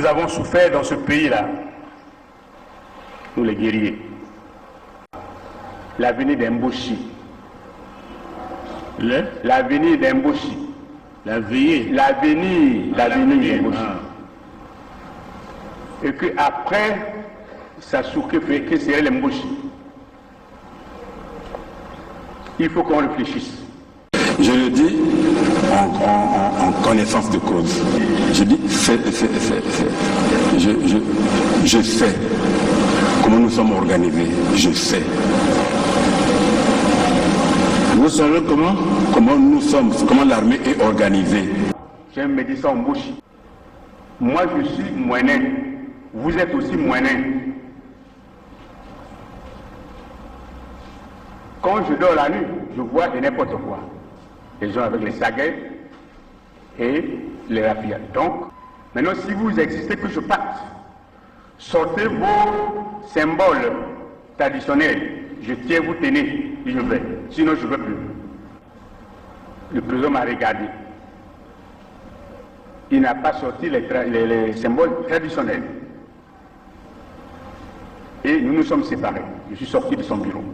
nous avons souffert dans ce pays-là, nous les guerriers. L'avenir d'Mboshi. L'avenir d'Mboshi. L'avenir d'Mboshi. Et qu'après, Sassouké fait que c'est l'Mboshi. Il faut qu'on réfléchisse. Je le dis en connaissance de cause. Je dis fais. Je sais comment nous sommes organisés. Je sais. Vous savez comment l'armée est organisée. J'ai un médecin en bouche. Moi je suis moyen. Vous êtes aussi moyen. Quand je dors la nuit, je vois de n'importe quoi. Les gens avec les saguets et les rapides. Donc, maintenant si vous existez, que je parte, sortez vos symboles traditionnels. Je tiens, vous tenez, et je vais. Sinon, je ne veux plus. Le président m'a regardé. Il n'a pas sorti les symboles traditionnels. Et nous nous sommes séparés. Je suis sorti de son bureau.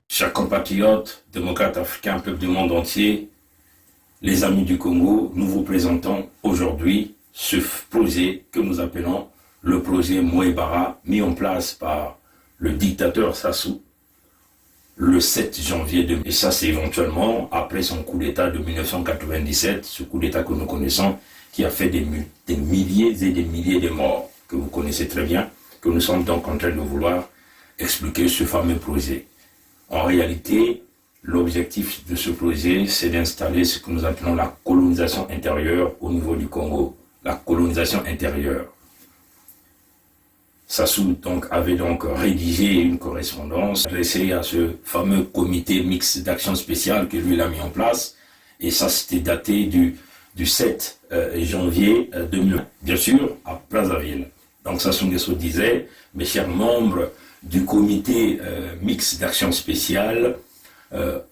Chers compatriotes, démocrates africains, peuple du monde entier, les amis du Congo, nous vous présentons aujourd'hui ce projet que nous appelons le projet Mouebara, mis en place par le dictateur Sassou le 7 janvier 2000. Et ça, c'est éventuellement après son coup d'État de 1997, ce coup d'État que nous connaissons, qui a fait des milliers et des milliers de morts, que vous connaissez très bien, que nous sommes donc en train de vouloir expliquer ce fameux projet. En réalité, l'objectif de ce projet, c'est d'installer ce que nous appelons la colonisation intérieure au niveau du Congo. La colonisation intérieure. Sassou avait donc rédigé une correspondance adressée à ce fameux comité mixte d'action spéciale que lui a mis en place. Et ça, c'était daté du 7 janvier 2000, bien sûr, à Brazzaville. Donc Sassou Nguesso disait, mes chers membres du comité mixte d'action spéciale,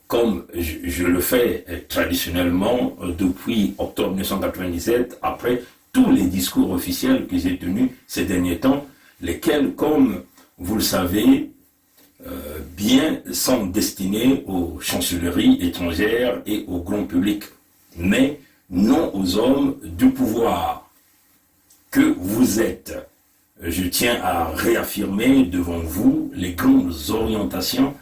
comme je le fais traditionnellement depuis octobre 1997, après tous les discours officiels que j'ai tenus ces derniers temps, lesquels, comme vous le savez, bien sont destinés aux chancelleries étrangères et au grand public, mais non aux hommes du pouvoir que vous êtes. Je tiens à réaffirmer devant vous les grandes orientations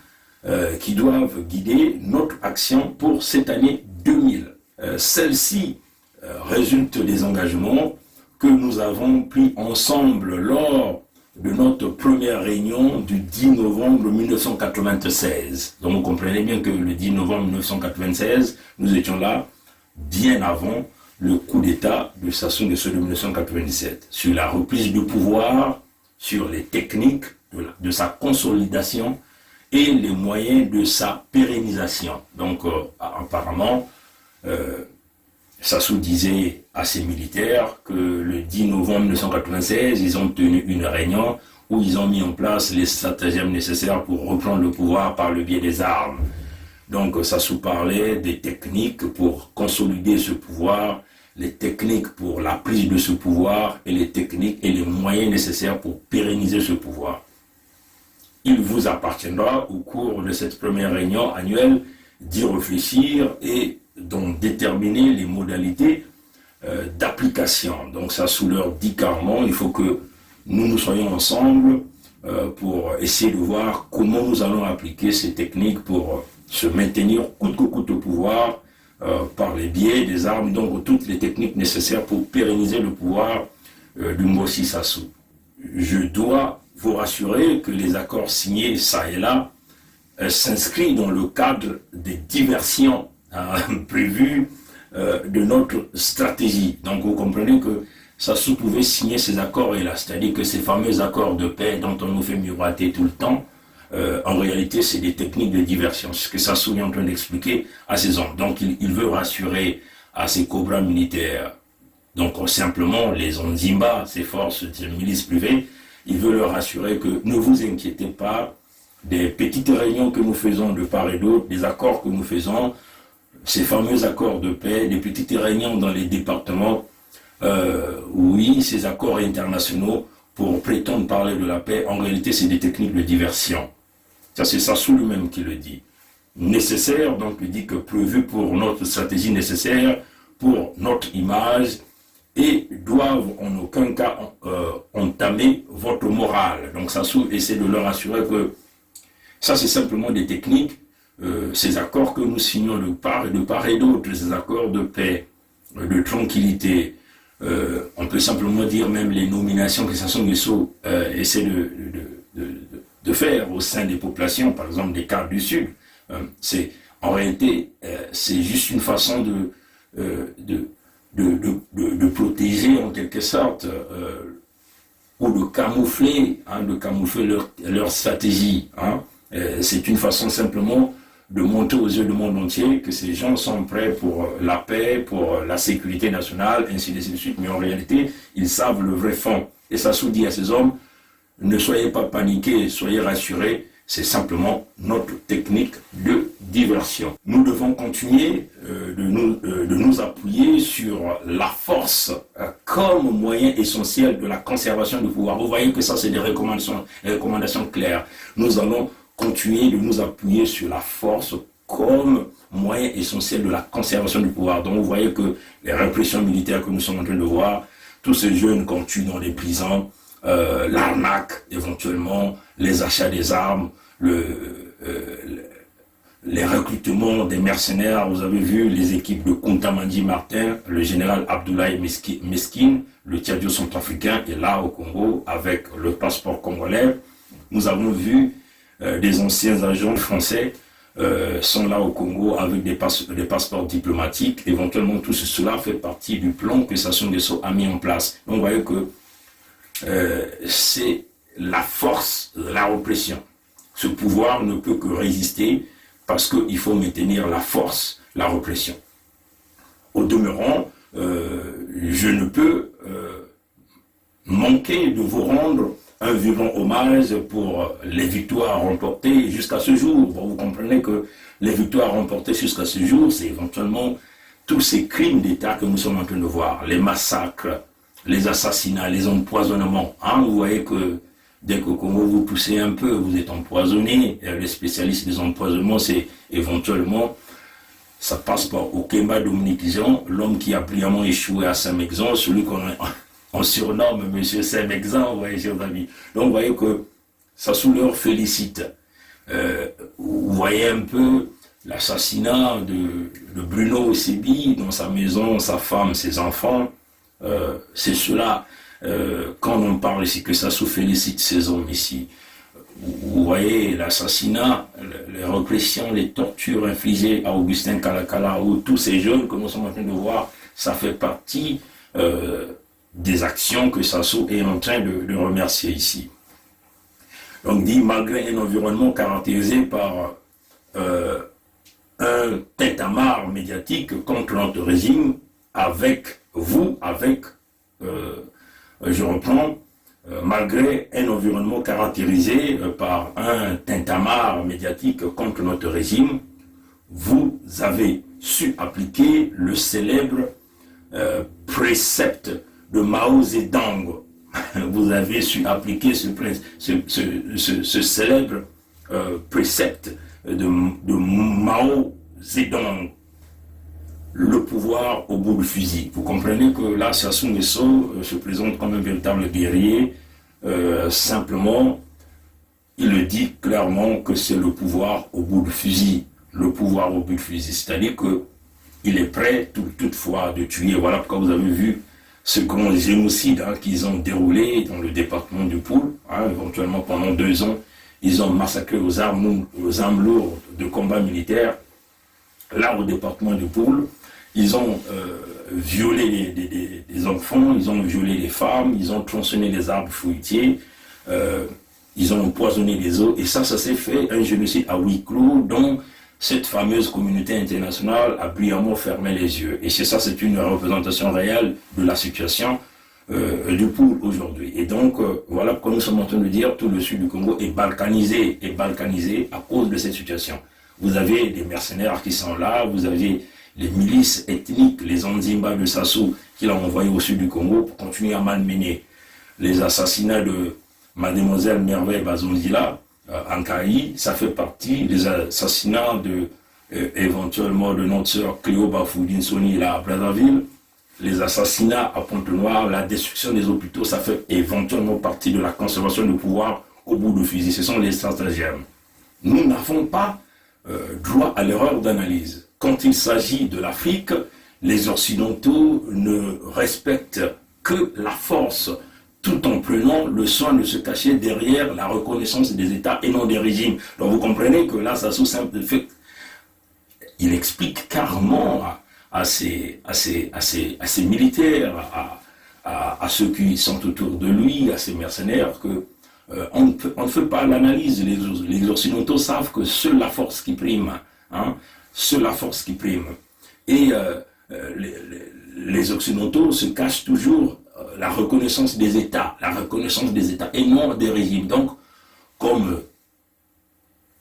qui doivent guider notre action pour cette année 2000. Celle-ci résulte des engagements que nous avons pris ensemble lors de notre première réunion du 10 novembre 1996. Donc vous comprenez bien que le 10 novembre 1996, nous étions là bien avant le coup d'État de Sassou Nguesso de 1997, sur la reprise du pouvoir, sur les techniques de sa consolidation et les moyens de sa pérennisation. Donc apparemment, Sassou disait à ses militaires que le 10 novembre 1996, ils ont tenu une réunion où ils ont mis en place les stratagèmes nécessaires pour reprendre le pouvoir par le biais des armes. Donc Sassou parlait des techniques pour consolider ce pouvoir, les techniques pour la prise de ce pouvoir et les techniques et les moyens nécessaires pour pérenniser ce pouvoir. Il vous appartiendra au cours de cette première réunion annuelle d'y réfléchir et donc déterminer les modalités d'application. Donc Sassou leur dit carrément, il faut que nous soyons ensemble pour essayer de voir comment nous allons appliquer ces techniques pour se maintenir coûte que coûte au pouvoir par les biais des armes, donc toutes les techniques nécessaires pour pérenniser le pouvoir du Mossi Sassou. Je dois vous rassurer que les accords signés ça et là s'inscrivent dans le cadre des diversions prévues de notre stratégie. Donc vous comprenez que Sassou pouvait signer ces accords et là, c'est-à-dire que ces fameux accords de paix dont on nous fait miroiter tout le temps, en réalité c'est des techniques de diversion, ce que Sassou est en train d'expliquer à ses hommes. Donc il veut rassurer à ses cobras militaires, donc simplement les Onzimba, ces forces de milices privées, il veut leur rassurer que ne vous inquiétez pas des petites réunions que nous faisons de part et d'autre, des accords que nous faisons, ces fameux accords de paix, des petites réunions dans les départements, oui, ces accords internationaux pour prétendre parler de la paix, en réalité c'est des techniques de diversion. Ça c'est Sassou lui-même qui le dit. Nécessaire, donc il dit que prévu pour notre stratégie nécessaire, pour notre image, et doivent en aucun cas entamer votre morale. Donc Sassou essaie de leur assurer que ça c'est simplement des techniques, ces accords que nous signons de part et d'autre, ces accords de paix, de tranquillité, on peut simplement dire même les nominations que Sassou Nguesso essaie de faire au sein des populations, par exemple des quarts du Sud. En réalité, c'est juste une façon de protéger en quelque sorte ou de camoufler leur stratégie. C'est une façon simplement de montrer aux yeux du monde entier que ces gens sont prêts pour la paix, pour la sécurité nationale, ainsi de suite. Mais en réalité, ils savent le vrai fond. Et Sassou dit à ces hommes, ne soyez pas paniqués, soyez rassurés, c'est simplement notre technique de diversion. Nous devons continuer de nous appuyer sur la force comme moyen essentiel de la conservation du pouvoir. Vous voyez que ça, c'est des recommandations claires. Nous allons continuer de nous appuyer sur la force comme moyen essentiel de la conservation du pouvoir. Donc vous voyez que les répressions militaires que nous sommes en train de voir, tous ces jeunes qu'on tue dans les prisons, l'arnaque éventuellement, les achats des armes, les recrutements des mercenaires. Vous avez vu les équipes de Kuntamandi Martin, le général Abdoulaye Meskine, le Tchadio centrafricain est là au Congo avec le passeport congolais. Nous avons vu des anciens agents français sont là au Congo avec des passeports diplomatiques. Éventuellement, tout cela fait partie du plan que Sassou Nguesso a mis en place. Donc, vous voyez que c'est la force de la répression. Ce pouvoir ne peut que résister parce qu'il faut maintenir la force, la répression. Au demeurant, je ne peux manquer de vous rendre un vibrant hommage pour les victoires remportées jusqu'à ce jour. Bon, vous comprenez que les victoires remportées jusqu'à ce jour, c'est éventuellement tous ces crimes d'État que nous sommes en train de voir, les massacres, les assassinats, les empoisonnements. Vous voyez que dès qu'au Congo vous poussez un peu, vous êtes empoisonné. Les spécialistes des empoisonnements, c'est éventuellement, ça passe par Okemba Dominique Jean, l'homme qui a brillamment échoué à Saint-Mexan, celui qu'on surnomme Monsieur Saint-Mexan, vous voyez, chers amis. Donc vous voyez que Sassou leur félicite. Vous voyez un peu l'assassinat de Bruno Sebi dans sa maison, sa femme, ses enfants. C'est cela, quand on parle ici, que Sassou félicite ces hommes ici. Vous voyez l'assassinat, les répressions, les tortures infligées à Augustin Kalakala, ou tous ces jeunes que nous sommes en train de voir, ça fait partie des actions que Sassou est en train de remercier ici. Donc dit, malgré un environnement caractérisé par un tintamarre médiatique contre notre régime, avec vous, je reprends, malgré un environnement caractérisé par un tintamarre médiatique contre notre régime, vous avez su appliquer le célèbre précepte de Mao Zedong. Vous avez su appliquer ce célèbre précepte de Mao Zedong. Le pouvoir au bout du fusil. Vous comprenez que là, Sassou Nguesso se présente comme un véritable guerrier. Simplement, il le dit clairement que c'est le pouvoir au bout du fusil. Le pouvoir au bout du fusil. C'est-à-dire qu'il est prêt toutefois de tuer. Voilà pourquoi vous avez vu ce grand génocide qu'ils ont déroulé dans le département du Poul. Éventuellement, pendant 2 ans, ils ont massacré aux armes lourdes de combat militaire. Là, au département du Poul, ils ont violé des enfants, ils ont violé les femmes, ils ont tronçonné les arbres fruitiers, ils ont empoisonné les eaux, et ça s'est fait un génocide à huis clos dont cette fameuse communauté internationale a brillamment fermé les yeux. Et c'est une représentation réelle de la situation du Poul aujourd'hui. Et donc, voilà pourquoi nous sommes en train de dire tout le sud du Congo est balkanisé à cause de cette situation. Vous avez des mercenaires qui sont là, vous avez les milices ethniques, les Nzimba de Sassou, qu'il a envoyés au sud du Congo pour continuer à malmener. Les assassinats de Mademoiselle Merveille Bazonzila, en Kaï, ça fait partie des assassinats éventuellement de notre sœur Cléo Bafoudine Soni là à Brazzaville. Les assassinats à Pointe-Noire, la destruction des hôpitaux, ça fait éventuellement partie de la conservation du pouvoir au bout du fusil. Ce sont les stratagèmes. Nous n'avons pas droit à l'erreur d'analyse. Quand il s'agit de l'Afrique, les Occidentaux ne respectent que la force, tout en prenant le soin de se cacher derrière la reconnaissance des États et non des régimes. Donc vous comprenez que là, ça simple fait, il explique carrément à ces militaires, à ceux qui sont autour de lui, à ces mercenaires, que on ne fait pas l'analyse. Les Occidentaux savent que seule la force qui prime, seule la force qui prime. Et les Occidentaux se cachent toujours la reconnaissance des États et non des régimes. Donc, comme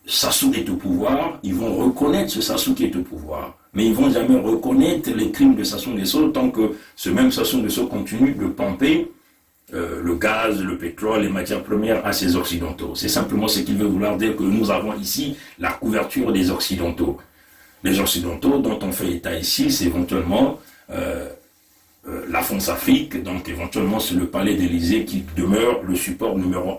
Sassou est au pouvoir, ils vont reconnaître ce Sassou qui est au pouvoir. Mais ils ne vont jamais reconnaître les crimes de Sassou Nguesso tant que ce même Sassou Nguesso continue de pomper le gaz, le pétrole, les matières premières à ces Occidentaux. C'est simplement ce qu'il veut vouloir dire que nous avons ici la couverture des Occidentaux. Les Occidentaux dont on fait état ici, c'est éventuellement la France-Afrique, donc éventuellement c'est le palais d'Élysée qui demeure le support numéro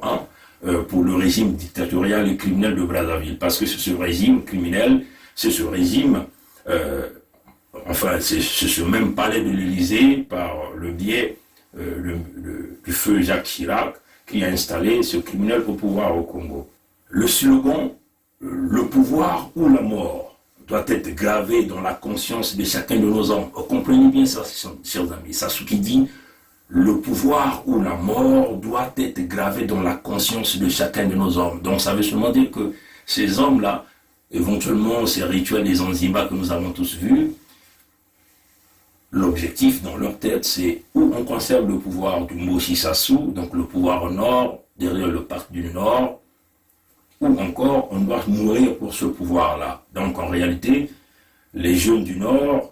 1 pour le régime dictatorial et criminel de Brazzaville. Parce que c'est ce régime criminel, c'est ce régime, c'est ce même palais de l'Élysée par le biais du feu Jacques Chirac qui a installé ce criminel au pouvoir au Congo. Le slogan « Le pouvoir ou la mort » doit être gravé dans la conscience de chacun de nos hommes. Comprenez bien ça, chers amis. Sassou qui dit « Le pouvoir ou la mort doit être gravé dans la conscience de chacun de nos hommes ». Donc ça veut seulement dire que ces hommes-là, éventuellement ces rituels des Nzimba que nous avons tous vus, l'objectif dans leur tête, c'est où on conserve le pouvoir du Moshi Sassou, donc le pouvoir au nord, derrière le parc du Nord, ou encore on doit mourir pour ce pouvoir-là. Donc en réalité, les jeunes du Nord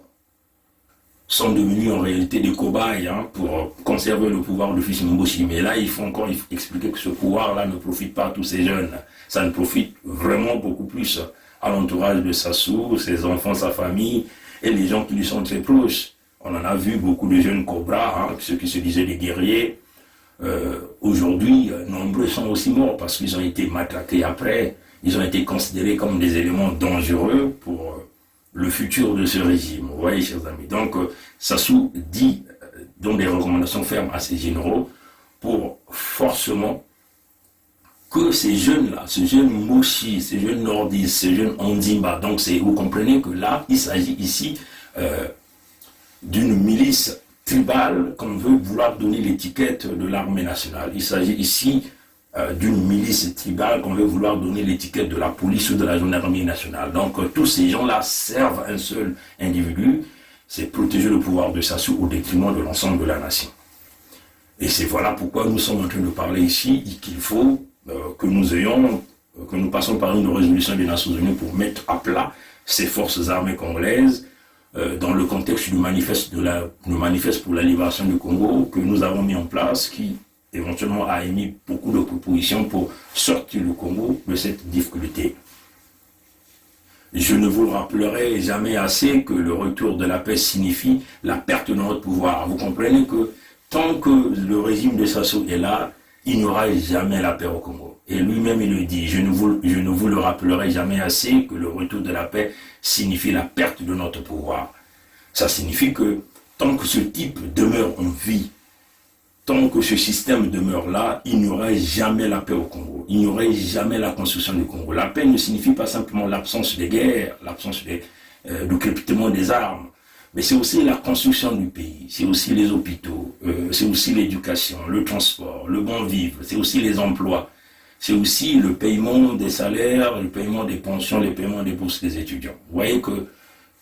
sont devenus en réalité des cobayes pour conserver le pouvoir du fils Mboshi. Mais là, il faut encore expliquer que ce pouvoir-là ne profite pas à tous ces jeunes. Ça ne profite vraiment beaucoup plus à l'entourage de Sassou, ses enfants, sa famille et les gens qui lui sont très proches. On en a vu beaucoup de jeunes cobras, ceux qui se disaient des guerriers. Aujourd'hui, nombreux sont aussi morts parce qu'ils ont été matraqués après. Ils ont été considérés comme des éléments dangereux pour le futur de ce régime. Vous voyez, chers amis. Donc, Sassou dit, donne des recommandations fermes à ces généraux pour forcément que ces jeunes-là, ces jeunes Moshi, ces jeunes nordistes, ces jeunes Nzimba, donc vous comprenez que là, il s'agit ici d'une milice tribale qu'on veut vouloir donner l'étiquette de l'armée nationale. Il s'agit ici d'une milice tribale qu'on veut vouloir donner l'étiquette de la police ou de la gendarmerie nationale. Donc tous ces gens-là servent un seul individu c'est protéger le pouvoir de Sassou au détriment de l'ensemble de la nation. Et c'est voilà pourquoi nous sommes en train de parler ici et qu'il faut que nous passions par une résolution des Nations Unies pour mettre à plat ces forces armées congolaises dans le contexte du manifeste pour la libération du Congo que nous avons mis en place, qui éventuellement a émis beaucoup de propositions pour sortir le Congo de cette difficulté. Je ne vous le rappellerai jamais assez que le retour de la paix signifie la perte de notre pouvoir. Vous comprenez que tant que le régime de Sassou est là, il n'y aura jamais la paix au Congo. Et lui-même, il le dit, je ne vous le rappellerai jamais assez que le retour de la paix signifie la perte de notre pouvoir. Ça signifie que tant que ce type demeure en vie, tant que ce système demeure là, il n'y aura jamais la paix au Congo. Il n'y aura jamais la construction du Congo. La paix ne signifie pas simplement l'absence de guerre, l'absence du crépitement des armes, mais c'est aussi la construction du pays, c'est aussi les hôpitaux, c'est aussi l'éducation, le transport, le bon vivre, c'est aussi les emplois, c'est aussi le paiement des salaires, le paiement des pensions, le paiement des bourses des étudiants. Vous voyez que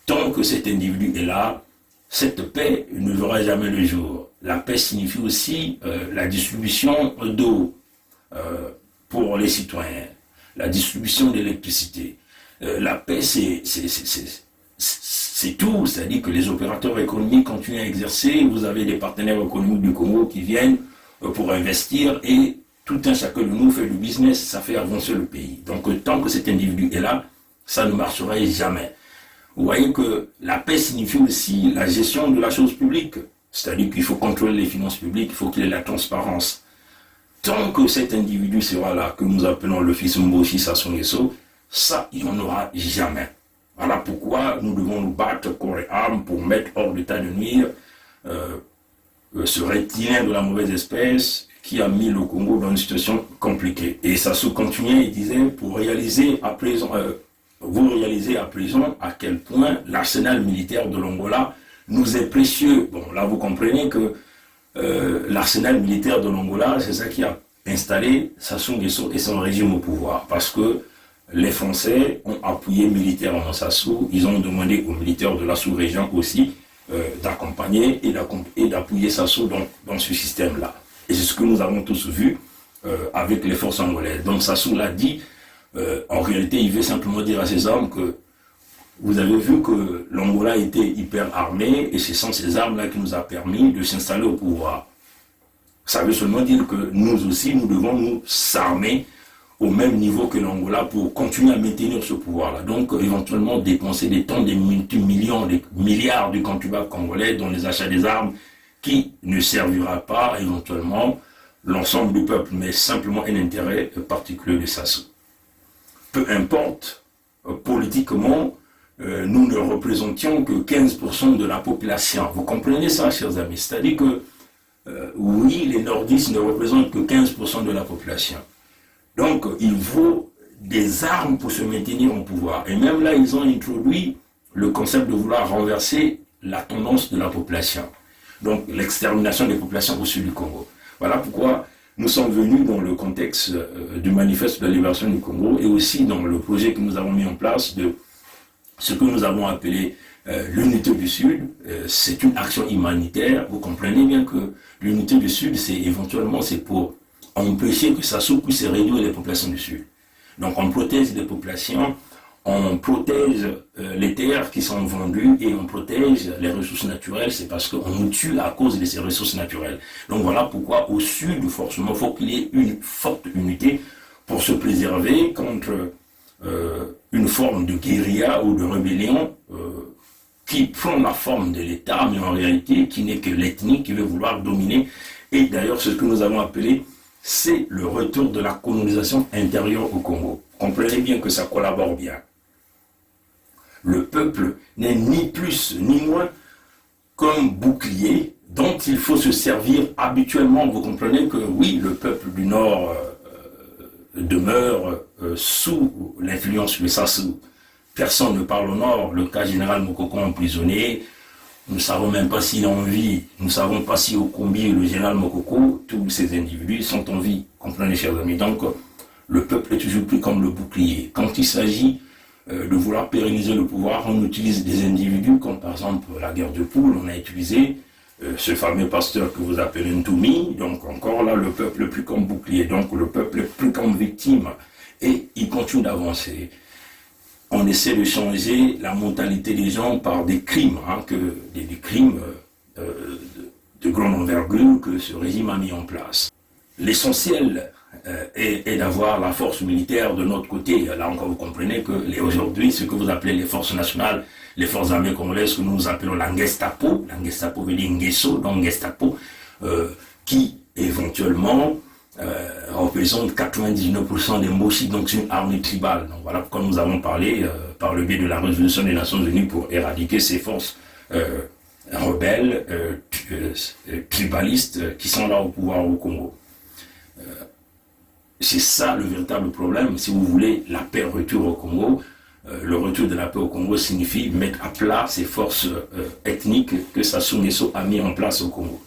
tant que cet individu est là, cette paix ne verra jamais le jour. La paix signifie aussi la distribution d'eau pour les citoyens, la distribution d'électricité. La paix, c'est tout, c'est-à-dire que les opérateurs économiques continuent à exercer, vous avez des partenaires économiques du Congo qui viennent pour investir et tout un chacun de nous fait du business, ça fait avancer le pays. Donc tant que cet individu est là, ça ne marchera jamais. Vous voyez que la paix signifie aussi la gestion de la chose publique, c'est-à-dire qu'il faut contrôler les finances publiques, il faut qu'il y ait la transparence. Tant que cet individu sera là, que nous appelons le fils Mboshi Sassou Nguesso, ça, il n'y en aura jamais. Voilà pourquoi nous devons nous battre corps et âme pour mettre hors d'état de nuire ce reptilien de la mauvaise espèce qui a mis le Congo dans une situation compliquée. Et Sassou continuait, il disait, vous réalisez à présent à quel point l'arsenal militaire de l'Angola nous est précieux. Bon, là vous comprenez que l'arsenal militaire de l'Angola, c'est ça qui a installé Sassou Nguesso et son régime au pouvoir. Parce que les Français ont appuyé militairement Sassou, ils ont demandé aux militaires de la sous-région aussi d'accompagner et d'appuyer Sassou dans ce système-là. Et c'est ce que nous avons tous vu avec les forces angolaises. Donc Sassou l'a dit, en réalité il veut simplement dire à ses hommes que vous avez vu que l'Angola était hyper armé et ce sont ces armes-là qui nous a permis de s'installer au pouvoir. Ça veut seulement dire que nous aussi, nous devons nous s'armer au même niveau que l'Angola pour continuer à maintenir ce pouvoir-là. Donc, éventuellement, dépenser des tonnes, des millions, des milliards de contribuables congolais dans les achats des armes qui ne servira pas, éventuellement, l'ensemble du peuple, mais simplement un intérêt particulier de Sassou. Peu importe, politiquement, nous ne représentions que 15% de la population. Vous comprenez ça, chers amis? C'est-à-dire que, oui, les nordistes ne représentent que 15% de la population. Donc, il faut des armes pour se maintenir au pouvoir. Et même là, ils ont introduit le concept de vouloir renverser la tendance de la population. Donc, l'extermination des populations au sud du Congo. Voilà pourquoi nous sommes venus dans le contexte du manifeste de la libération du Congo et aussi dans le projet que nous avons mis en place de ce que nous avons appelé l'unité du Sud. C'est une action humanitaire. Vous comprenez bien que l'unité du Sud, c'est éventuellement pour empêcher que Sassou puisse réduire les populations du Sud. Donc on protège les populations, on protège les terres qui sont vendues et on protège les ressources naturelles, c'est parce qu'on nous tue à cause de ces ressources naturelles. Donc voilà pourquoi au Sud, forcément, il faut qu'il y ait une forte unité pour se préserver contre une forme de guérilla ou de rébellion qui prend la forme de l'État, mais en réalité qui n'est que l'ethnie qui veut vouloir dominer. Et d'ailleurs, ce que nous avons appelé c'est le retour de la colonisation intérieure au Congo. Comprenez bien que ça collabore bien. Le peuple n'est ni plus ni moins qu'un bouclier dont il faut se servir habituellement. Vous comprenez que oui, le peuple du Nord demeure sous l'influence de Sassou. Personne ne parle au Nord. Le cas général Mokoko emprisonné, nous ne savons même pas s'il est en vie. Nous ne savons pas si Okombi et le général Mokoko, tous ces individus sont en vie. Comprenez, chers amis. Donc, le peuple est toujours pris comme le bouclier. Quand il s'agit de vouloir pérenniser le pouvoir, on utilise des individus, comme par exemple la guerre de Poule, on a utilisé ce fameux pasteur que vous appelez Ntoumi, donc encore là, le peuple est plus comme bouclier, donc le peuple est plus comme victime, et il continue d'avancer. On essaie de changer la mentalité des gens par des crimes, des crimes de grande envergure que ce régime a mis en place. L'essentiel est d'avoir la force militaire de notre côté. Là encore, vous comprenez que aujourd'hui, ce que vous appelez les forces nationales, les forces armées congolaises, que nous appelons la Gestapo veut dire Ngeso, donc Gestapo, qui éventuellement représente 99% des Moshi, donc c'est une armée tribale. Donc voilà pourquoi nous avons parlé par le biais de la résolution des Nations Unies pour éradiquer ces forces rebelles, tribalistes qui sont là au pouvoir au Congo. C'est ça le véritable problème. Si vous voulez la paix retour au Congo, le retour de la paix au Congo signifie mettre à plat ces forces ethniques que Sassou Nguesso a mis en place au Congo.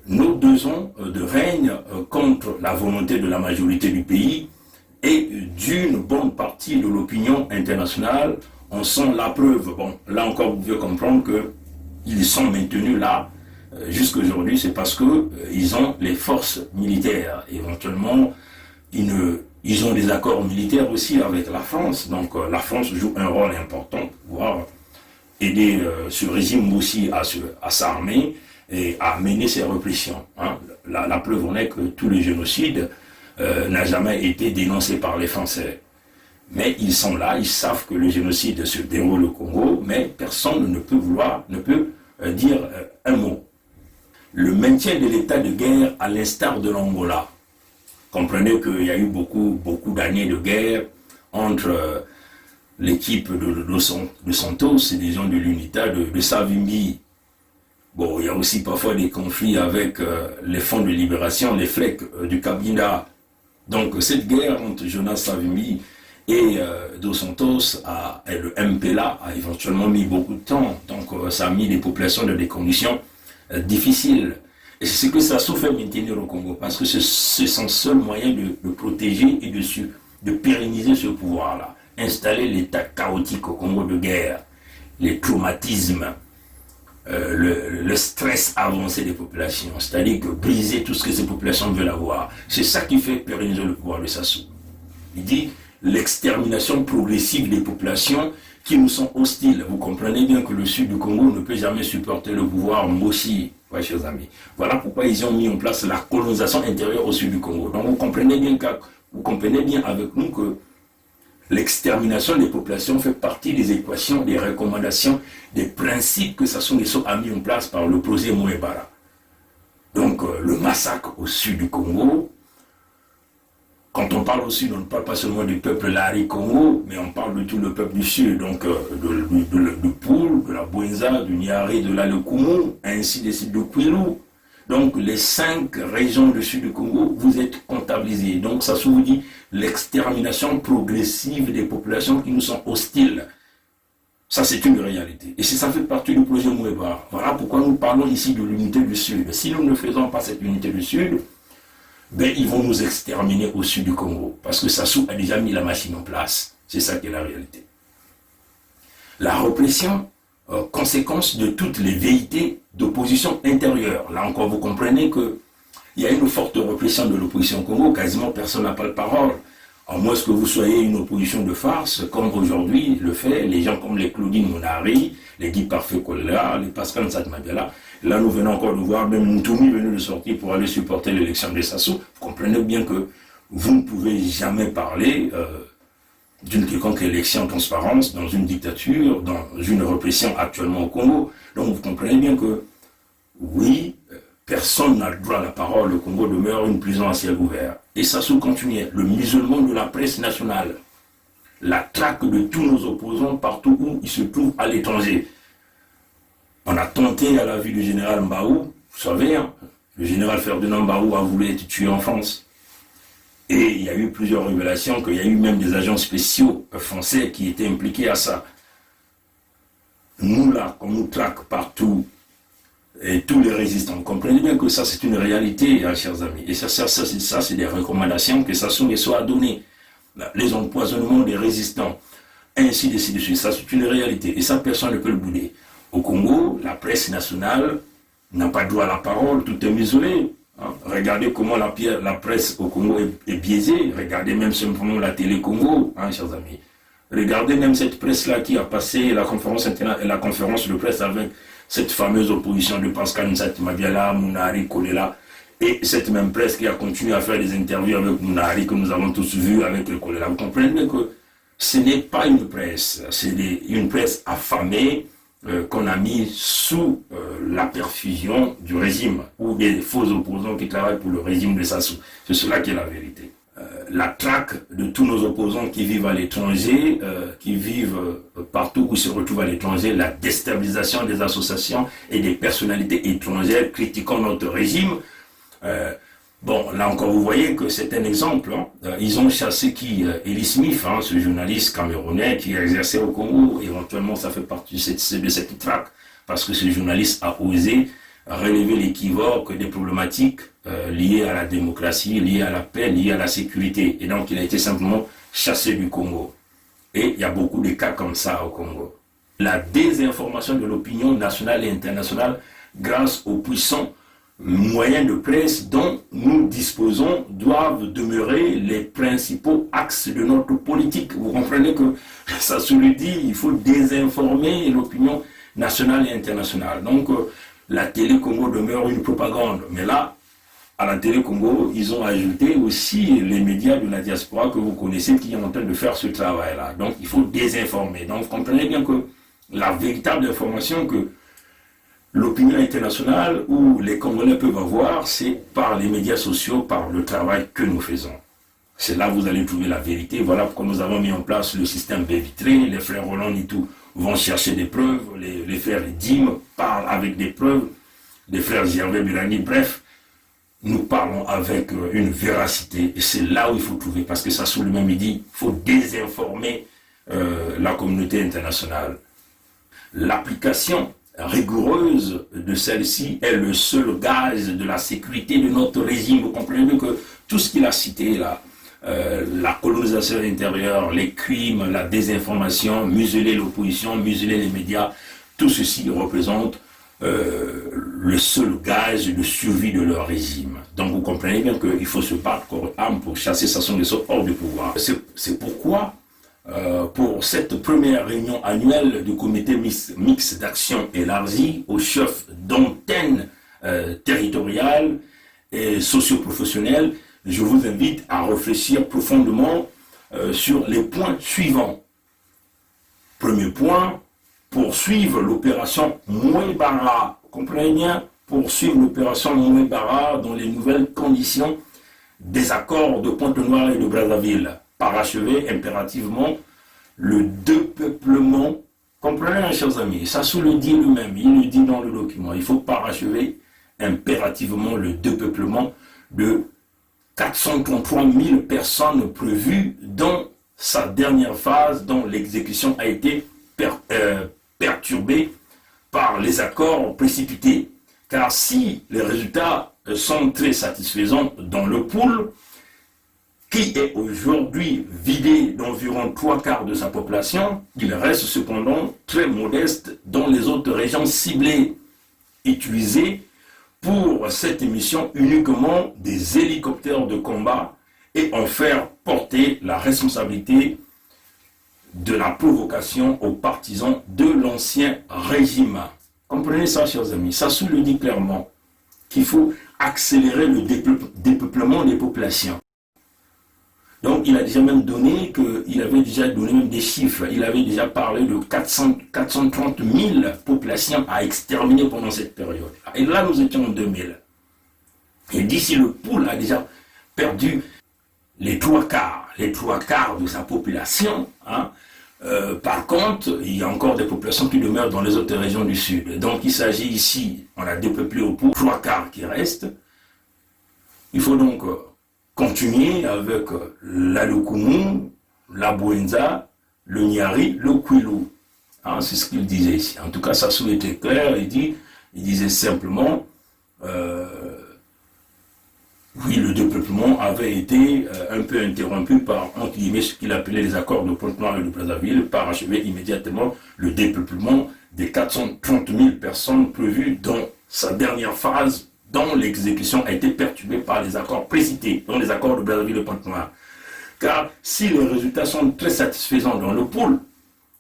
Nos 2 ans de règne contre la volonté de la majorité du pays et d'une bonne partie de l'opinion internationale en sont la preuve. Bon, là encore, vous pouvez comprendre qu'ils sont maintenus là jusqu'à aujourd'hui, c'est parce qu'ils ont les forces militaires. Éventuellement, ils ont des accords militaires aussi avec la France. Donc la France joue un rôle important pour pouvoir aider ce régime aussi à s'armer et à mener ses répressions. La preuve en est que tout le génocide n'a jamais été dénoncé par les Français. Mais ils sont là, ils savent que le génocide se déroule au Congo, mais personne ne peut dire un mot. Le maintien de l'état de guerre à l'instar de l'Angola. Comprenez qu'il y a eu beaucoup d'années de guerre entre l'équipe de Santos et des gens de l'UNITA de Savimbi. Bon, il y a aussi parfois des conflits avec les fonds de libération, les FLEC du Cabinda. Donc cette guerre entre Jonas Savimbi et Dos Santos et le MPLA a éventuellement mis beaucoup de temps. Donc ça a mis les populations dans des conditions difficiles. Et c'est ce que ça fait maintenir au Congo, parce que c'est son seul moyen de protéger et de pérenniser ce pouvoir-là. Installer l'état chaotique au Congo de guerre, les traumatismes, le stress avancé des populations, c'est-à-dire que briser tout ce que ces populations veulent avoir. C'est ça qui fait pérenniser le pouvoir de Sassou. Il dit l'extermination progressive des populations qui nous sont hostiles. Vous comprenez bien que le sud du Congo ne peut jamais supporter le pouvoir Moshi, chers amis. Voilà pourquoi ils ont mis en place la colonisation intérieure au sud du Congo. Donc vous comprenez bien avec nous que l'extermination des populations fait partie des équations, des recommandations, des principes que Sassou Nguesso a mis en place par le projet Mouebara. Donc le massacre au sud du Congo. Quand on parle au sud, on ne parle pas seulement du peuple Lari Congo, mais on parle de tout le peuple du sud, donc de Poul, de la Bouenza, du Niari, de l'Alekumu, ainsi de suite de Kwilu. Donc les 5 régions du sud du Congo, vous êtes comptabilisés. Donc ça se vous dit l'extermination progressive des populations qui nous sont hostiles. Ça c'est une réalité. Et ça fait partie du projet Moueba. Voilà pourquoi nous parlons ici de l'unité du sud. Si nous ne faisons pas cette unité du sud, ben, ils vont nous exterminer au sud du Congo. Parce que Sassou a déjà mis la machine en place. C'est ça qui est la réalité. La répression, conséquence de toutes les velléités d'opposition intérieure. Là encore, vous comprenez qu'il y a une forte répression de l'opposition au Congo. Quasiment personne n'a pas de parole. À moins que vous soyez une opposition de farce, comme aujourd'hui le fait les gens comme les Claudine Monari, les Guy Parfait Kolela, les Pascal Nsatmabela. Là, nous venons encore de voir, même Ntoumi venu de sortir pour aller supporter l'élection de Sassou. Vous comprenez bien que vous ne pouvez jamais parler d'une quelconque élection en transparence dans une dictature, dans une répression actuellement au Congo. Donc vous comprenez bien que, oui, personne n'a le droit à la parole. Le Congo demeure une prison à ciel ouvert. Et Sassou continuait. Le musulman de la presse nationale, la traque de tous nos opposants partout où ils se trouvent à l'étranger. On a tenté à la vie du général Mbaou, vous savez, le général Ferdinand Mbaou a voulu être tué en France. Et il y a eu plusieurs révélations qu'il y a eu même des agents spéciaux français qui étaient impliqués à ça. Nous là, on nous traque partout, et tous les résistants, comprenez bien que ça c'est une réalité, chers amis. Et ça c'est des recommandations que Sassou Nguesso a données. les empoisonnements des résistants, ainsi de suite. Ça, c'est une réalité. Et ça, personne ne peut le bouder. Au Congo, la presse nationale n'a pas droit à la parole, tout est muselé. Hein. Regardez comment la presse au Congo est biaisée. Regardez même simplement la télé Congo, hein, chers amis. Regardez même cette presse-là qui a passé la conférence de presse avec cette fameuse opposition de Pascal Nsati Mabiala, Mounari, Kolela, et cette même presse qui a continué à faire des interviews avec Mounari que nous avons tous vu avec le Kolela. Vous comprenez bien que ce n'est pas une presse, c'est une presse affamée qu'on a mis sous la perfusion du régime ou des faux opposants qui travaillent pour le régime de Sassou. C'est cela qui est la vérité. La traque de tous nos opposants qui vivent à l'étranger, qui vivent partout où se retrouvent à l'étranger, la déstabilisation des associations et des personnalités étrangères critiquant notre régime. Bon, là encore, vous voyez que c'est un exemple. Hein. Ils ont chassé qui Eli Smith, hein, ce journaliste camerounais qui a exercé au Congo. Éventuellement, ça fait partie de cette traque, parce que ce journaliste a osé relever l'équivoque des problématiques liées à la démocratie, liées à la paix, liées à la sécurité. Et donc, il a été simplement chassé du Congo. Et il y a beaucoup de cas comme ça au Congo. La désinformation de l'opinion nationale et internationale grâce aux puissants moyens de presse dont nous disposons doivent demeurer les principaux axes de notre politique. Vous comprenez que ça se le dit, il faut désinformer l'opinion nationale et internationale. Donc, la télé Congo demeure une propagande. Mais là, à la télé Congo, ils ont ajouté aussi les médias de la diaspora que vous connaissez qui sont en train de faire ce travail-là. Donc, il faut désinformer. Donc, vous comprenez bien que la véritable information que l'opinion internationale ou les Congolais peuvent avoir, c'est par les médias sociaux, par le travail que nous faisons. C'est là que vous allez trouver la vérité. Voilà pourquoi nous avons mis en place le système baie vitrée. Les frères Roland et tout vont chercher des preuves. Les frères Dim parlent avec des preuves. Les frères Gervais Birani, bref, nous parlons avec une véracité. Et c'est là où il faut trouver. Parce que Sassou lui-même, il dit, il faut désinformer la communauté internationale. L'application rigoureuse de celle-ci est le seul gage de la sécurité de notre régime. Vous comprenez que tout ce qu'il a cité là, la colonisation intérieure, les crimes, la désinformation, museler l'opposition, museler les médias, tout ceci représente le seul gage de survie de leur régime. Donc vous comprenez bien qu'il faut se battre corps et âme pour chasser Sassou Nguesso hors du pouvoir. C'est pourquoi pour cette première réunion annuelle du comité mixte d'action élargie aux chefs d'antenne territoriale et socio-professionnelle, je vous invite à réfléchir profondément sur les points suivants. Premier point, poursuivre l'opération Mouébara. Comprenez bien, poursuivre l'opération Mouébara dans les nouvelles conditions des accords de Pointe-Noire et de Brazzaville. Parachever impérativement le dépeuplement. Comprenez, chers amis, Sassou le dit lui-même, il le dit dans le document, il faut parachever impérativement le dépeuplement de 433 000 personnes prévues dans sa dernière phase, dont l'exécution a été perturbée par les accords précipités. Car si les résultats sont très satisfaisants dans le pool, qui est aujourd'hui vidé d'environ 3/4 de sa population, il reste cependant très modeste dans les autres régions ciblées, utilisées pour cette mission uniquement des hélicoptères de combat et en faire porter la responsabilité de la provocation aux partisans de l'ancien régime. Comprenez ça, chers amis, Sassou le dit clairement, qu'il faut accélérer le dépeuplement des populations. Donc, il a déjà même donné il avait déjà donné même des chiffres. Il avait déjà parlé de 430 000 populations à exterminer pendant cette période. Et là, nous étions en 2000. Et d'ici, le pool a déjà perdu les trois quarts de sa population. Hein. Par contre, il y a encore des populations qui demeurent dans les autres régions du Sud. Donc, il s'agit ici, on a dépeuplé au pool, 3/4 qui restent. Il faut donc continuer avec la Lukumu, la Bouenza, le Nyari, le Kwilu. Hein, c'est ce qu'il disait ici. En tout cas, Sassou était clair, il disait simplement, oui, le dépeuplement avait été un peu interrompu par, entre guillemets, ce qu'il appelait les accords de Pointe-Noire et de Brazzaville, parachever immédiatement le dépeuplement des 430 000 personnes prévues dans sa dernière phase, dont l'exécution a été perturbée par les accords précités, dont les accords de Brazzaville et Pointe-Noire. Car si les résultats sont très satisfaisants dans le pôle,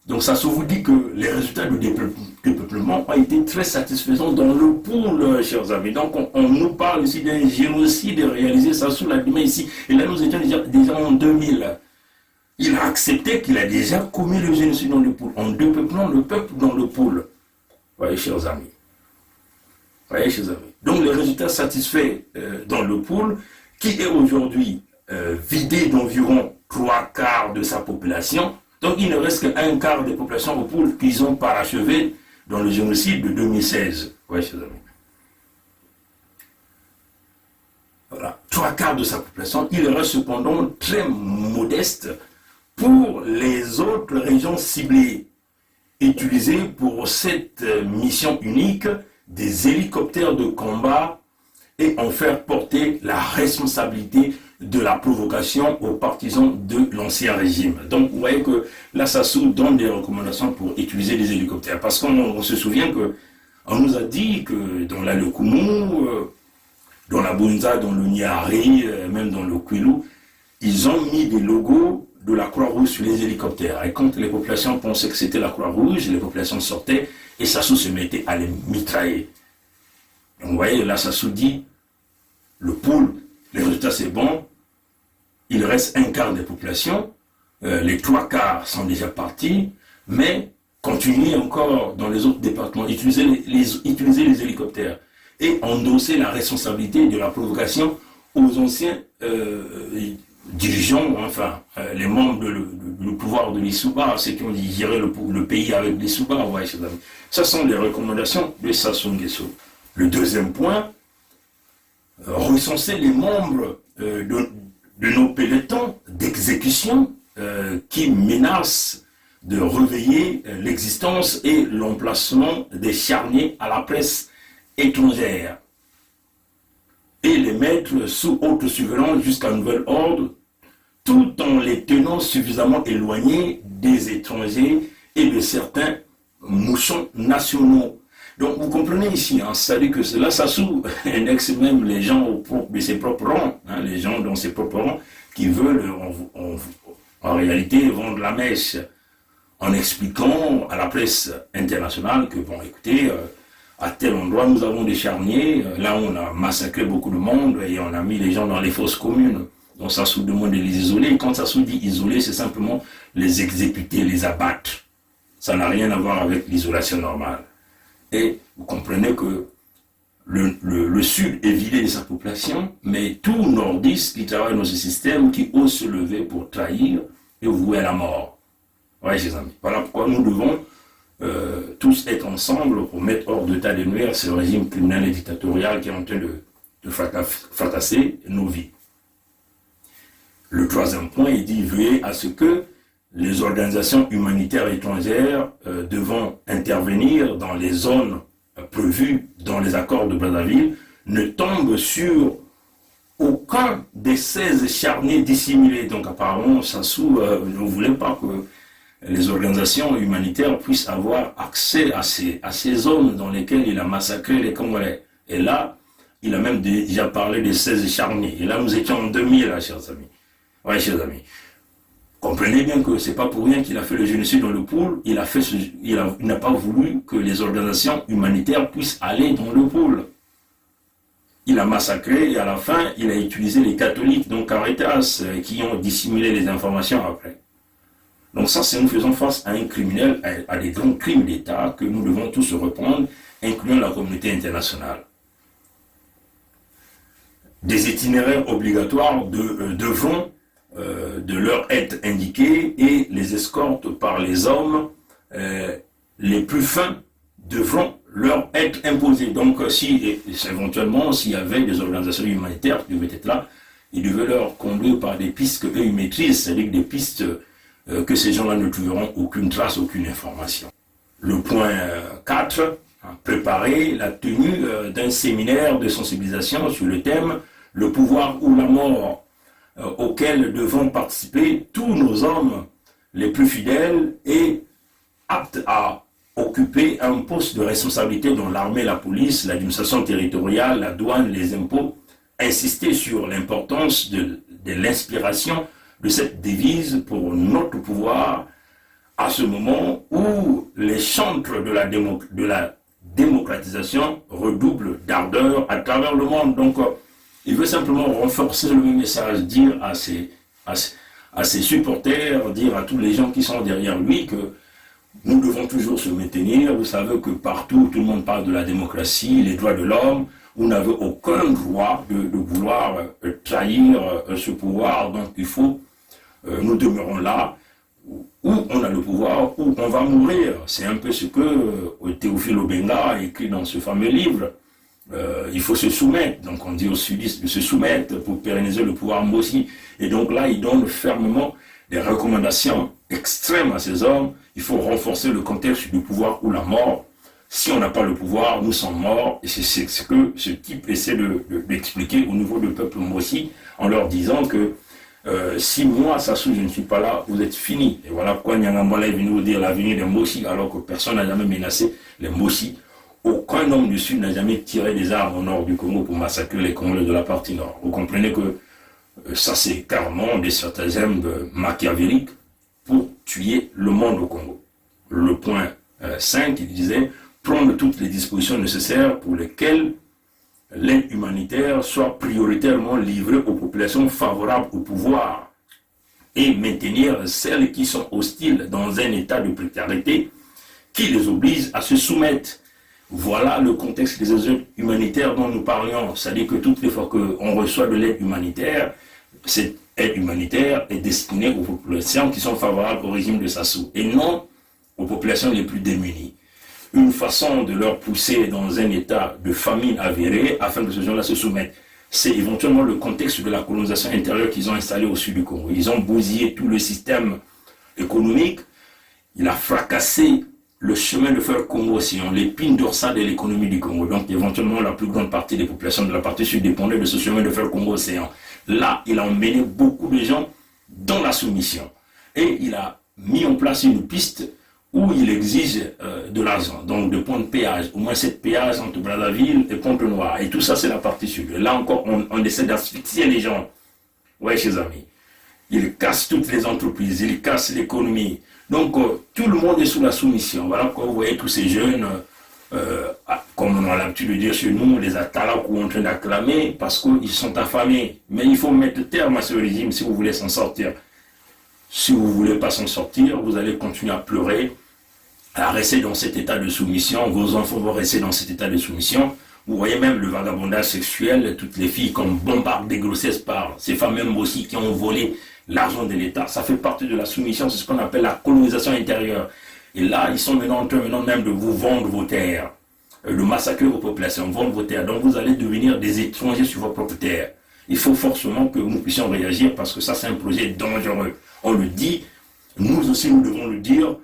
donc ça se vous dit que les résultats du dépeuplement ont été très satisfaisants dans le pôle, chers amis. Donc on nous parle ici d'un génocide réalisé, ça sous la main ici. Et là nous étions déjà en 2000. Il a accepté qu'il a déjà commis le génocide dans le pôle, en dépeuplant le peuple dans le pôle. Voyez, chers amis. Voyez, chers amis. Donc les résultats satisfaits dans le pôle, qui est aujourd'hui vidé d'environ 3/4 de sa population. Donc il ne reste qu'un quart des populations au pôle qu'ils ont parachevé dans le génocide de 2016. Oui, chers amis. Voilà, 3/4 de sa population. Il reste cependant très modeste pour les autres régions ciblées, utilisées pour cette mission unique des hélicoptères de combat et en faire porter la responsabilité de la provocation aux partisans de l'ancien régime. Donc vous voyez que là, Sassou donne des recommandations pour utiliser des hélicoptères. Parce qu'on se souvient qu'on nous a dit que dans la Lekoumou, dans la Bunza, dans le Niari, même dans le Kwilu, ils ont mis des logos de la Croix-Rouge sur les hélicoptères. Et quand les populations pensaient que c'était la Croix-Rouge, les populations sortaient et Sassou se mettait à les mitrailler. Donc vous voyez, là, Sassou dit, le pôle, les résultats c'est bon, il reste un quart des populations, les 3/4 sont déjà partis, mais continuez encore dans les autres départements, utiliser les hélicoptères et endosser la responsabilité de la provocation aux anciens dirigeants, enfin les membres du pouvoir de l'Issouba, ceux qui ont géré le pays avec l'Issouba. Ouais, ça sont les recommandations de Sassou Nguesso. Le deuxième point, recenser les membres de nos pelotons d'exécution qui menacent de réveiller l'existence et l'emplacement des charniers à la presse étrangère et les mettre sous haute surveillance jusqu'à nouvel ordre, tout en les tenant suffisamment éloignés des étrangers et de certains mouchons nationaux. Donc vous comprenez ici, hein, c'est-à-dire que cela, Sassou indexe même les gens de ses propres rangs, hein, les gens dans ses propres rangs qui veulent en réalité vendre la mèche en expliquant à la presse internationale que, bon, écoutez, à tel endroit nous avons des charniers, là on a massacré beaucoup de monde et on a mis les gens dans les fosses communes. Donc Sassou demande de les isoler. Et quand Sassou dit isoler, c'est simplement les exécuter, les abattre. Ça n'a rien à voir avec l'isolation normale. Et vous comprenez que le Sud est vidé de sa population, mais tout nordiste qui travaille dans ce système, qui ose se lever pour trahir, est voué à la mort. Oui, chers amis. Voilà pourquoi nous devons tous être ensemble pour mettre hors d'état de nuire ce régime criminel et dictatorial qui est en train de fracasser nos vies. Le troisième point, il dit veiller à ce que les organisations humanitaires étrangères devant intervenir dans les zones prévues dans les accords de Brazzaville ne tombent sur aucun des 16 charniers dissimulés. Donc apparemment, Sassou ne voulait pas que les organisations humanitaires puissent avoir accès à ces zones dans lesquelles il a massacré les Congolais. Et là, il a même déjà parlé des 16 charniers. Et là, nous étions en 2000, là, chers amis. Oui, chers amis. Comprenez bien que ce n'est pas pour rien qu'il a fait le génocide dans le pôle. Il n'a pas voulu que les organisations humanitaires puissent aller dans le pôle. Il a massacré et à la fin, il a utilisé les catholiques, donc Caritas, qui ont dissimulé les informations après. Donc ça, c'est nous faisons face à un criminel, à des grands crimes d'État que nous devons tous reprendre, incluant la communauté internationale. Des itinéraires obligatoires devront de leur être indiqués et les escortes par les hommes les plus fins devront leur être imposées. Donc si éventuellement s'il y avait des organisations humanitaires qui devaient être là, ils devaient leur conduire par des pistes qu'eux ils maîtrisent, c'est-à-dire des pistes que ces gens-là ne trouveront aucune trace, aucune information. Le point 4, préparer la tenue d'un séminaire de sensibilisation sur le thème « Le pouvoir ou la mort ». auxquels devront participer tous nos hommes les plus fidèles et aptes à occuper un poste de responsabilité dans l'armée, la police, l'administration territoriale, la douane, les impôts. Insister sur l'importance de l'inspiration de cette devise pour notre pouvoir à ce moment où les chantres de la démocratisation redoublent d'ardeur à travers le monde. Donc, il veut simplement renforcer le message, dire à ses supporters, dire à tous les gens qui sont derrière lui que nous devons toujours se maintenir. Vous savez que partout, tout le monde parle de la démocratie, les droits de l'homme. Vous n'avez aucun droit de vouloir trahir ce pouvoir. Donc il faut, nous demeurons là, où on a le pouvoir, où on va mourir. C'est un peu ce que Théophile Obenga a écrit dans ce fameux livre. Il faut se soumettre. Donc on dit aux sudistes de se soumettre pour pérenniser le pouvoir Mbossi. Et donc là, il donne fermement des recommandations extrêmes à ces hommes. Il faut renforcer le contexte du pouvoir ou la mort. Si on n'a pas le pouvoir, nous sommes morts. Et c'est ce que ce type essaie d'expliquer au niveau du peuple Mbossi, en leur disant que si moi, Sassou, je ne suis pas là, vous êtes finis. Et voilà pourquoi Nyangambola est venu vous dire l'avenir des Mbossi, alors que personne n'a jamais menacé les Mbossi. Aucun homme du Sud n'a jamais tiré des armes au nord du Congo pour massacrer les Congolais de la partie nord. Vous comprenez que ça, c'est carrément des stratagèmes machiavéliques pour tuer le monde au Congo. Le point 5, il disait prendre toutes les dispositions nécessaires pour lesquelles l'aide humanitaire soit prioritairement livrée aux populations favorables au pouvoir et maintenir celles qui sont hostiles dans un état de précarité qui les oblige à se soumettre. Voilà le contexte des aides humanitaires dont nous parlions. C'est-à-dire que toutes les fois qu'on reçoit de l'aide humanitaire, cette aide humanitaire est destinée aux populations qui sont favorables au régime de Sassou et non aux populations les plus démunies. Une façon de leur pousser dans un état de famine avérée afin que ces gens-là se soumettent. C'est éventuellement le contexte de la colonisation intérieure qu'ils ont installé au sud du Congo. Ils ont bousillé tout le système économique. Il a fracassé le chemin de fer Congo-Océan, l'épine dorsale de l'économie du Congo. Donc éventuellement la plus grande partie des populations de la partie sud dépendaient de ce chemin de fer Congo-Océan. Là, il a emmené beaucoup de gens dans la soumission. Et il a mis en place une piste où il exige de l'argent, donc de points de péage, au moins 7 péages entre Brazzaville et Pointe-Noire. Et tout ça, c'est la partie sud. Là encore, on essaie d'asphyxier les gens. Ouais, chers amis. Il casse toutes les entreprises, il casse l'économie. Donc, tout le monde est sous la soumission. Voilà pourquoi vous voyez tous ces jeunes, comme on a l'habitude de dire chez nous, les Atalakou en train d'acclamer parce qu'ils sont affamés. Mais il faut mettre terme à ce régime si vous voulez s'en sortir. Si vous ne voulez pas s'en sortir, vous allez continuer à pleurer, à rester dans cet état de soumission. Vos enfants vont rester dans cet état de soumission. Vous voyez même le vagabondage sexuel, toutes les filles qu'on bombarde des grossesses par ces femmes même aussi qui ont volé l'argent de l'État. Ça fait partie de la soumission, c'est ce qu'on appelle la colonisation intérieure. Et là, ils sont maintenant en train même de vous vendre vos terres, de massacrer vos populations, vendre vos terres. Donc vous allez devenir des étrangers sur vos propres terres. Il faut forcément que nous puissions réagir parce que ça, c'est un projet dangereux. On le dit, nous aussi nous devons le dire,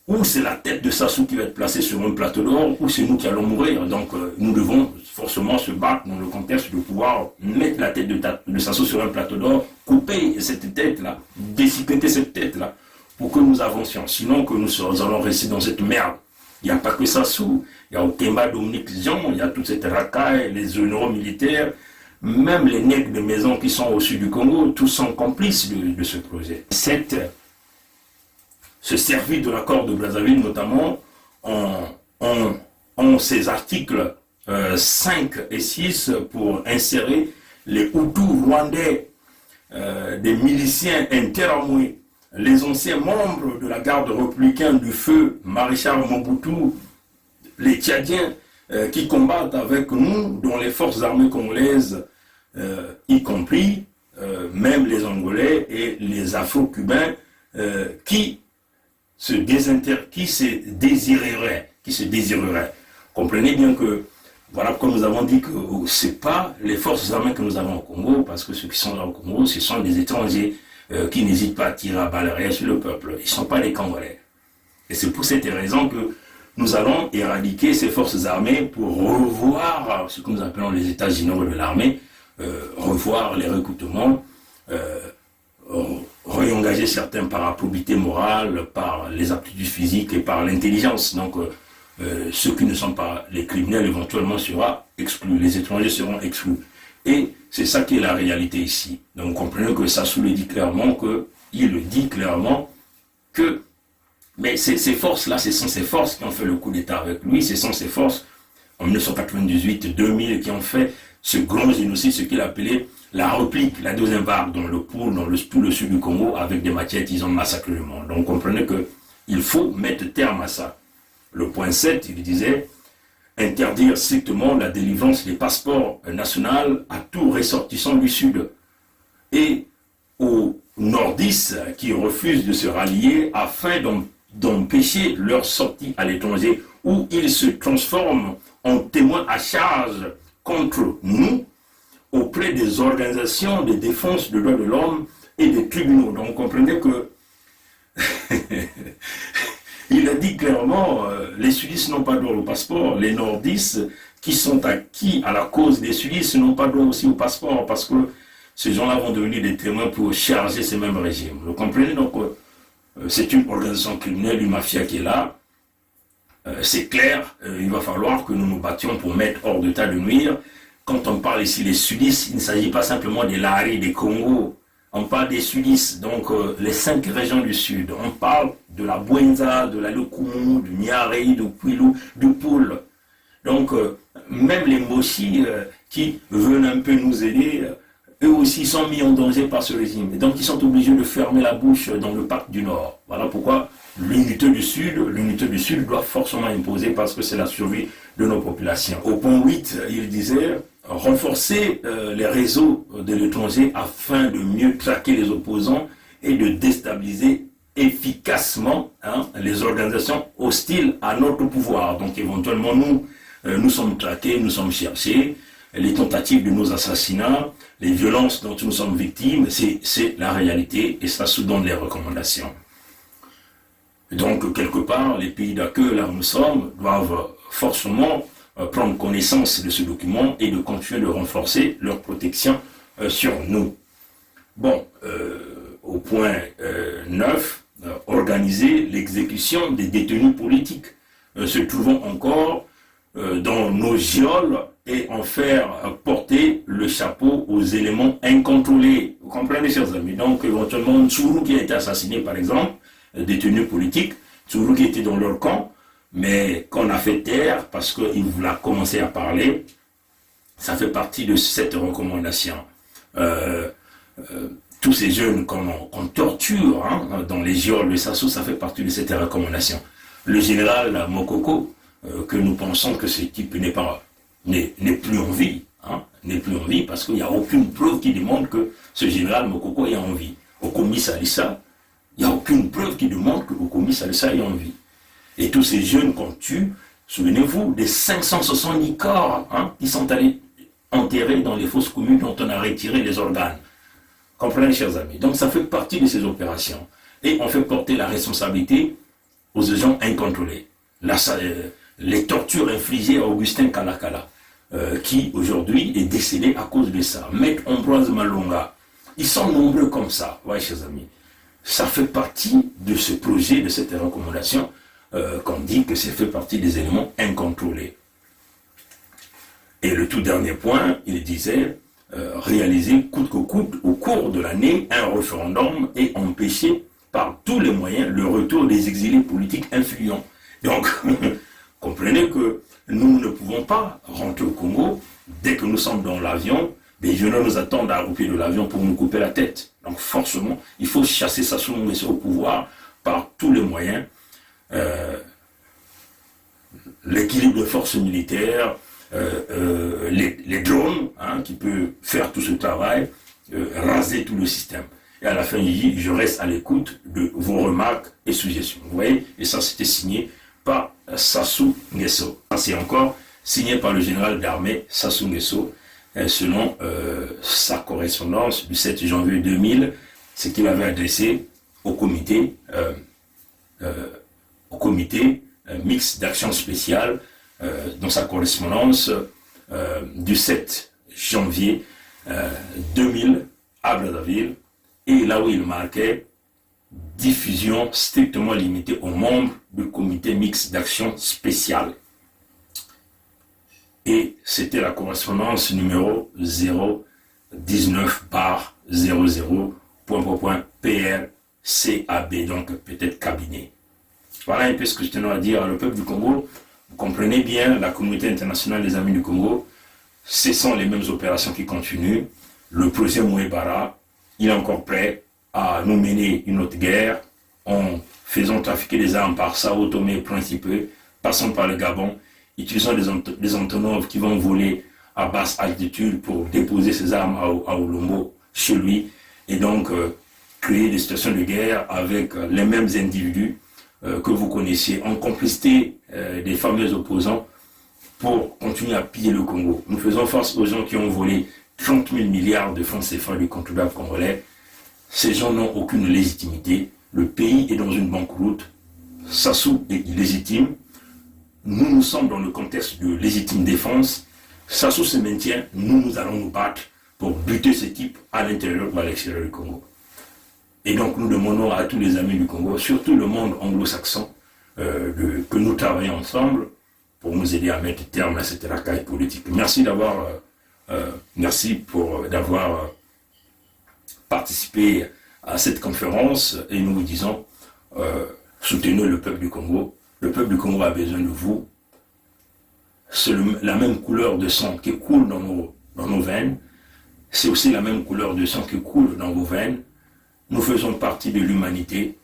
ou c'est la tête de Sassou qui va être placée sur un plateau d'or, ou c'est nous qui allons mourir. Donc nous devons forcément se battre dans le contexte de pouvoir mettre la tête de Sassou sur un plateau d'or, couper cette tête-là, déchiqueter cette tête-là, pour que nous avancions. Sinon que nous allons rester dans cette merde. Il n'y a pas que Sassou, il y a Okemba, Dominique Zion, il y a toute cette racaille, les généraux militaires, même les nègres de maison qui sont au sud du Congo, tous sont complices de ce projet. Se servir de l'accord de Brazzaville notamment, ont ces articles 5 et 6 pour insérer les Hutus rwandais, des miliciens interamoués, les anciens membres de la garde républicaine du feu, Maréchal Mobutu, les Tchadiens qui combattent avec nous, dont les forces armées congolaises, y compris même les Angolais et les Afro-Cubains qui se désireraient. Comprenez bien que, voilà pourquoi nous avons dit que ce n'est pas les forces armées que nous avons au Congo, parce que ceux qui sont là au Congo, ce sont des étrangers qui n'hésitent pas à tirer à balles réelles sur le peuple. Ils ne sont pas des Congolais. Et c'est pour cette raison que nous allons éradiquer ces forces armées pour revoir ce que nous appelons les états généraux de l'armée, revoir les recrutements, réengager certains par la probité morale, par les aptitudes physiques et par l'intelligence. Donc, ceux qui ne sont pas les criminels éventuellement seront exclus, les étrangers seront exclus. Et c'est ça qui est la réalité ici. Donc, comprenez que Sassou le dit clairement, mais ces forces-là, ce sont ces forces qui ont fait le coup d'État avec lui, ce sont ces forces en 1998-2000 qui ont fait ce grand génocide, ce qu'il appelait la réplique, la deuxième vague dans le Poul, dans tout le sud du Congo, avec des machettes, ils ont massacré le monde. Donc comprenez qu'il faut mettre terme à ça. Le point 7, il disait, interdire strictement la délivrance des passeports nationaux à tout ressortissant du Sud et aux nordistes qui refusent de se rallier afin d'empêcher leur sortie à l'étranger où ils se transforment en témoins à charge contre nous auprès des organisations de défense des droits de l'homme et des tribunaux. Donc, vous comprenez que il a dit clairement, les sudistes n'ont pas droit au passeport, les nordistes qui sont acquis à la cause des sudistes n'ont pas droit aussi au passeport parce que ces gens-là vont devenir des témoins pour charger ces mêmes régimes. Vous comprenez? Donc, c'est une organisation criminelle, une mafia qui est là. C'est clair, il va falloir que nous nous battions pour mettre hors d'état de nuire. Quand on parle ici des sudistes, il ne s'agit pas simplement des Lari, des Congo. On parle des sudistes, donc les 5 régions du sud. On parle de la Bwenza, de la Lukumu, du Niari, du Kwilu, du Poul. Donc, même les Moshi qui veulent un peu nous aider, eux aussi sont mis en danger par ce régime. Et donc, ils sont obligés de fermer la bouche dans le pacte du Nord. Voilà pourquoi l'unité du Sud doit forcément imposer parce que c'est la survie de nos populations. Au point 8, il disait renforcer les réseaux de l'étranger afin de mieux traquer les opposants et de déstabiliser efficacement les organisations hostiles à notre pouvoir. Donc éventuellement, nous sommes traqués, nous sommes cherchés, les tentatives de nos assassinats, les violences dont nous sommes victimes, c'est la réalité et ça sous-donne les recommandations. Donc, quelque part, les pays d'accueil, là où nous sommes, doivent forcément prendre connaissance de ce document et de continuer de renforcer leur protection sur nous. Bon, au point 9, organiser l'exécution des détenus politiques se trouvant encore dans nos geôles et en faire porter le chapeau aux éléments incontrôlés. Vous comprenez, chers amis? Donc, éventuellement, Ntsuru qui a été assassiné, par exemple, détenu politique, Ntsuru qui était dans leur camp, mais qu'on a fait taire parce qu'il voulait commencer à parler, ça fait partie de cette recommandation. Tous ces jeunes qu'on torture dans les geôles de Sassou, ça fait partie de cette recommandation. Le général Mokoko, que nous pensons que ce type n'est plus en vie, n'est plus en vie parce qu'il n'y a aucune preuve qui démontre que ce général Mokoko est en vie. Okomi Salissa, il n'y a aucune preuve qui démontre que Okomi Salissa est en vie. Et tous ces jeunes qu'on tue, souvenez-vous des 570 corps qui sont allés enterrés dans les fosses communes dont on a retiré les organes. Comprenez, chers amis. Donc ça fait partie de ces opérations. Et on fait porter la responsabilité aux agents incontrôlés. Les tortures infligées à Augustin Kalakala, qui aujourd'hui est décédé à cause de ça. Maître Ambroise Malonga. Ils sont nombreux comme ça, ouais, chers amis. Ça fait partie de ce projet, de cette recommandation, qu'on dit que c'est fait partie des éléments incontrôlés. Et le tout dernier point, il disait réaliser coûte que coûte au cours de l'année un référendum et empêcher par tous les moyens le retour des exilés politiques influents. Donc, comprenez que nous ne pouvons pas rentrer au Congo dès que nous sommes dans l'avion. Des jeunes nous attendent à pied de l'avion pour nous couper la tête. Donc forcément, il faut chasser Sassou Nguesso au pouvoir par tous les moyens. L'équilibre de forces militaires, les drones qui peuvent faire tout ce travail, raser tout le système. Et à la fin, il dit, je reste à l'écoute de vos remarques et suggestions. Vous voyez? Et ça, c'était signé par Sassou Nguesso. C'est encore signé par le général d'armée Sassou Nguesso, selon sa correspondance du 7 janvier 2000, ce qu'il avait adressé au comité mixte d'action spéciale dans sa correspondance du 7 janvier 2000 à Brazzaville, et là où il marquait diffusion strictement limitée aux membres du comité mixte d'action spéciale. Et c'était la correspondance numéro 019/00.PRCAB, donc peut-être cabinet. Voilà un peu ce que je tenais à dire à le peuple du Congo. Vous comprenez bien, la communauté internationale des Amis du Congo, ce sont les mêmes opérations qui continuent. Le projet Mouébara, il est encore prêt à nous mener une autre guerre en faisant trafiquer des armes par Sao Tomé et Principe, passant par le Gabon, utilisant des Antonov qui vont voler à basse altitude pour déposer ses armes à Olombo chez lui, et donc créer des situations de guerre avec les mêmes individus que vous connaissiez, en complicité des fameux opposants pour continuer à piller le Congo. Nous faisons face aux gens qui ont volé 30 000 milliards de francs CFA du contribuable congolais. Ces gens n'ont aucune légitimité. Le pays est dans une banqueroute. Sassou est illégitime. Nous sommes dans le contexte de légitime défense. Sassou se maintient. Nous allons nous battre pour buter ce type à l'intérieur ou à l'extérieur du Congo. Et donc nous demandons à tous les amis du Congo, surtout le monde anglo-saxon, que nous travaillions ensemble pour nous aider à mettre terme à cette racaille politique. Merci d'avoir participé à cette conférence, et nous vous disons, soutenez le peuple du Congo. Le peuple du Congo a besoin de vous. C'est la même couleur de sang qui coule dans nos veines. C'est aussi la même couleur de sang qui coule dans vos veines. Nous faisons partie de l'humanité.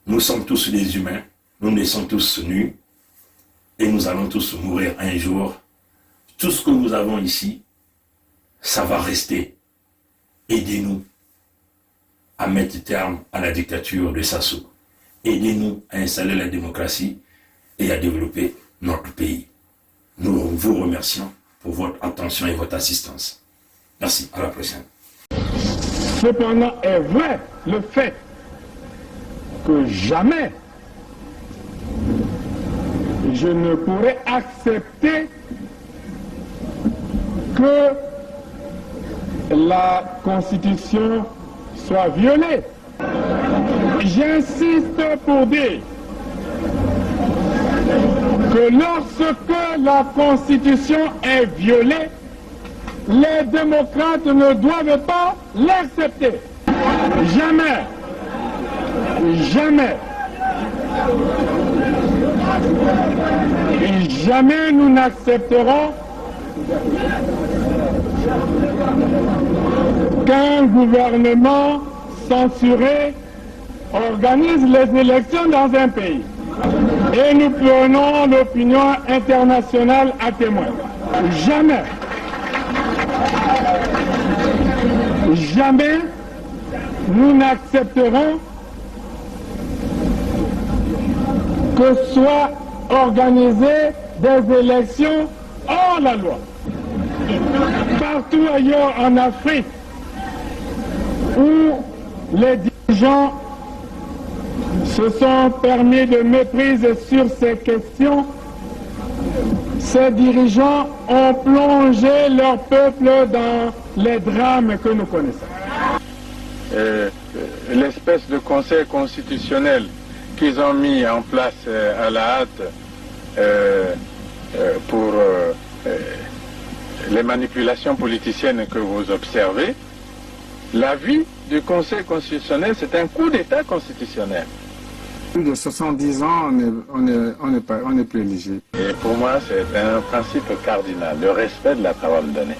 Nous sommes tous des humains. Nous naissons tous nus. Et nous allons tous mourir un jour. Tout ce que nous avons ici, ça va rester. Aidez-nous à mettre terme à la dictature de Sassou. Aidez-nous à installer la démocratie et à développer notre pays. Nous vous remercions pour votre attention et votre assistance. Merci, à la prochaine. Cependant est vrai le fait que jamais je ne pourrais accepter que la Constitution soit violée. J'insiste pour dire que lorsque la Constitution est violée, les démocrates ne doivent pas l'accepter. Jamais. Jamais. Et jamais nous n'accepterons qu'un gouvernement censuré organise les élections dans un pays. Et nous prenons l'opinion internationale à témoin. Jamais. Jamais nous n'accepterons que soient organisées des élections hors la loi. Partout ailleurs en Afrique où les dirigeants se sont permis de méprise sur ces questions, ces dirigeants ont plongé leur peuple dans les drames que nous connaissons. L'espèce de conseil constitutionnel qu'ils ont mis en place à la hâte pour les manipulations politiciennes que vous observez, l'avis du Conseil constitutionnel, c'est un coup d'État constitutionnel. Plus de 70 ans, on n'est plus éligible. Et pour moi, c'est un principe cardinal, le respect de la parole donnée.